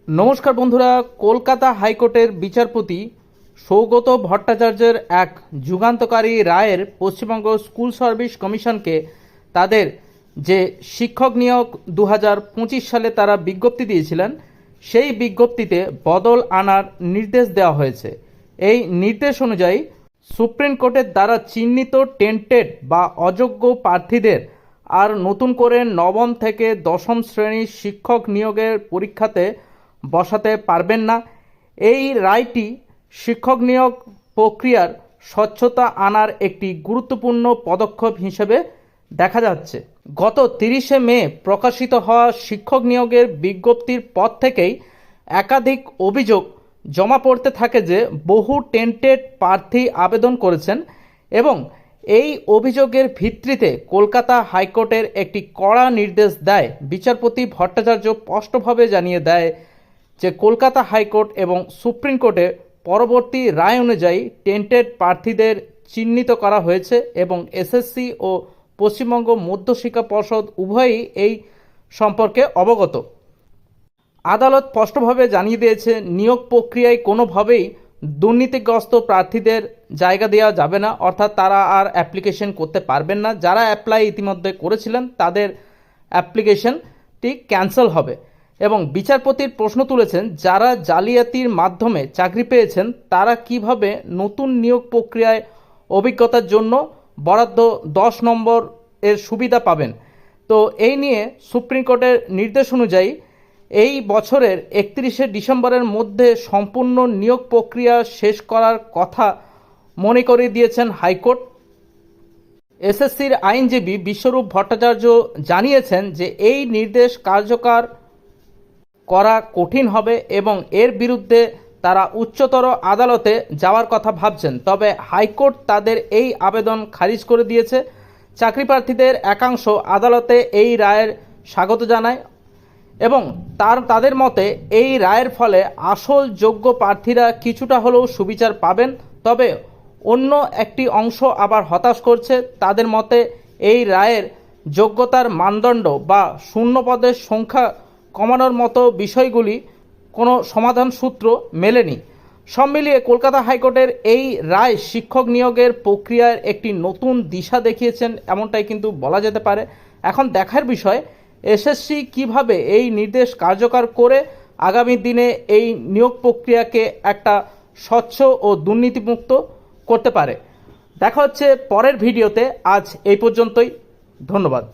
নমস্কার বন্ধুরা, কলকাতা হাইকোর্টের বিচারপতি সৌগত ভট্টাচার্যের এক যুগান্তকারী রায়ের পশ্চিমবঙ্গ স্কুল সার্ভিস কমিশনকে তাদের যে শিক্ষক নিয়োগ 2025 সালে তারা বিজ্ঞপ্তি দিয়েছিলেন, সেই বিজ্ঞপ্তিতে বদল আনার নির্দেশ দেওয়া হয়েছে। এই নির্দেশ অনুযায়ী সুপ্রিম কোর্টের দ্বারা চিহ্নিত টেন্টেড বা অযোগ্য প্রার্থীদের আর নতুন করে নবম থেকে দশম শ্রেণীর শিক্ষক নিয়োগের পরীক্ষাতে বসাতে পারবেন না। এই রায়টি শিক্ষক নিয়োগ প্রক্রিয়ার স্বচ্ছতা আনার একটি গুরুত্বপূর্ণ পদক্ষেপ হিসেবে দেখা যাচ্ছে। গত 30শে মে প্রকাশিত হওয়া শিক্ষক নিয়োগের বিজ্ঞপ্তির পর থেকেই একাধিক অভিযোগ জমা পড়তে থাকে যে বহু টেন্টেড প্রার্থী আবেদন করেছেন এবং এই অভিযোগের ভিত্তিতে কলকাতা হাইকোর্টের একটি কড়া নির্দেশ দেয়। বিচারপতি ভট্টাচার্য স্পষ্টভাবে জানিয়ে দেয় যে কলকাতা হাইকোর্ট এবং সুপ্রিম কোর্টে পরবর্তী রায় অনুযায়ী টেন্টেড প্রার্থীদের চিহ্নিত করা হয়েছে এবং এসএসসি ও পশ্চিমবঙ্গ মধ্যশিক্ষা পর্ষদ উভয়ই এই সম্পর্কে অবগত। আদালত স্পষ্টভাবে জানিয়ে দিয়েছে নিয়োগ প্রক্রিয়ায় কোনোভাবেই দুর্নীতিগ্রস্ত প্রার্থীদের জায়গা দেওয়া যাবে না, অর্থাৎ তারা আর অ্যাপ্লিকেশন করতে পারবেন না। যারা অ্যাপ্লাই ইতিমধ্যে করেছিলেন তাদের অ্যাপ্লিকেশনটি ক্যান্সেল হবে। এবং বিচারপতির প্রশ্ন তুলেছেন, যারা জালিয়াতির মাধ্যমে চাকরি পেয়েছেন তারা কিভাবে নতুন নিয়োগ প্রক্রিয়ায় অভিজ্ঞতার জন্য বরাদ্দ 10 নম্বর এর সুবিধা পাবেন। তো এই নিয়ে সুপ্রিম কোর্টের নির্দেশ অনুযায়ী এই বছরের 31শে ডিসেম্বরের মধ্যে সম্পূর্ণ নিয়োগ প্রক্রিয়া শেষ করার কথা মনে করিয়ে দিয়েছেন হাইকোর্ট। এসএসসির আইনজীবী বিশ্বরূপ ভট্টাচার্য জানিয়েছেন যে এই নির্দেশ কার্যকর করা কঠিন হবে এবং এর বিরুদ্ধে তারা উচ্চতর আদালতে যাওয়ার কথা ভাবছেন। তবে হাইকোর্ট তাদের এই আবেদন খারিজ করে দিয়েছে। চাকরি প্রার্থীদের একাংশ আদালতে এই রায়ের স্বাগত জানায় এবং তাদের মতে এই রায়ের ফলে আসল যোগ্য প্রার্থীরা কিছুটা হলেও সুবিচার পাবেন। তবে অন্য একটি অংশ আবার হতাশ করছে। তাদের মতে এই রায়ের যোগ্যতার মানদণ্ড বা শূন্য পদের সংখ্যা কমানোর মতো বিষয়গুলি কোনো সমাধান সূত্র মেলেনি। সব মিলিয়ে কলকাতা হাইকোর্টের এই রায় শিক্ষক নিয়োগের প্রক্রিয়ার একটি নতুন দিশা দেখিয়েছেন, এমনটাই কিন্তু বলা যেতে পারে। এখন দেখার বিষয় এসএসসি কিভাবে এই নির্দেশ কার্যকর করে আগামী দিনে এই নিয়োগ প্রক্রিয়াকে একটা স্বচ্ছ ও দুর্নীতিমুক্ত করতে পারে। দেখা হচ্ছে পরের ভিডিওতে। আজ এই পর্যন্তই, ধন্যবাদ।